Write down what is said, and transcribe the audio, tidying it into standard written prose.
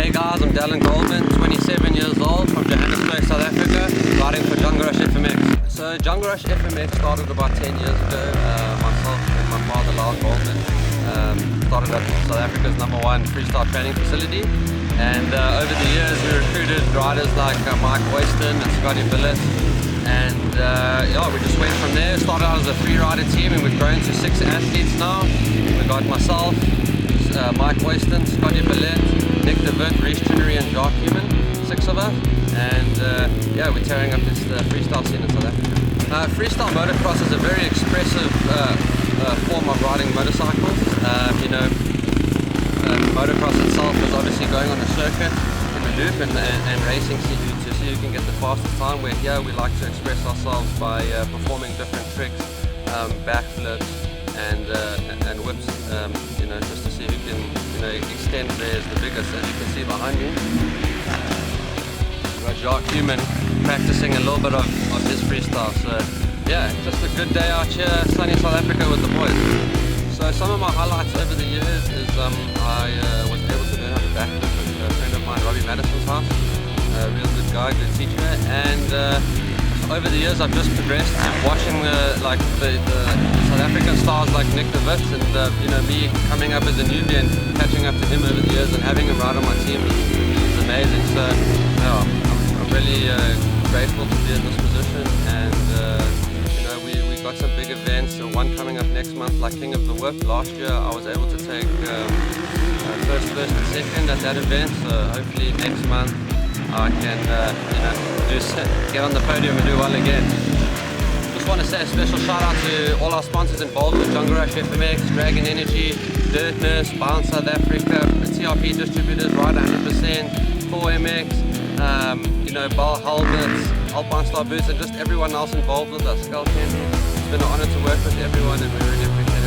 Hey guys, I'm Dallin Goldman, 27 years old, from Johannesburg, South Africa, riding for Jungle Rush FMX. So Jungle Rush FMX started about 10 years ago. Myself and my father, Lyle Goldman, started at South Africa's #1 freestyle training facility. And over the years we recruited riders like Mike Royston and Scotty Billett. And yeah, we just went from there. Started out as a free rider team and we've grown to 6 athletes now. We got myself, Mike Royston, Scotty Billett, Nick DeVitt, Reece Chinnery and Jacques Human, 6 of us. And yeah, we're tearing up this freestyle scene in South Africa. Freestyle motocross is a very expressive form of riding motorcycles. You know, motocross itself is obviously going on a circuit in the loop and racing to see who can get the fastest time. Where here we like to express ourselves by performing different tricks, backflips and whips, you know, just to see who can, you know, extend theirs the biggest, as you can see behind me. We've got Jacques Human practicing a little bit of his freestyle. So yeah, just a good day out here, sunny South Africa with the boys. So some of my highlights over the years is I was able to learn how to backflip with a friend of mine, Robbie Madison's house. A real good guy, good teacher. And over the years I've just progressed, watching the South African stars like Nick DeVitt, and you know, me coming up as a newbie and catching up to him over the years and having him ride on my team is amazing. So yeah, I'm really grateful to be in this position. And you know, we got some big events, one coming up next month like King of the Whip. Last year I was able to take first and second at that event, so hopefully next month I can you know, get on the podium and do well again. Just want to say a special shout out to all our sponsors involved with Jungle Rush FMX, Dragon Energy, Dirt Nurse, Bound South Africa, TRP Distributors, Rider 100%, 4MX, you know, Ball Helmets, Alpine Star Boots, and just everyone else involved with us. Skull Candy. It's been an honor to work with everyone and we really appreciate it.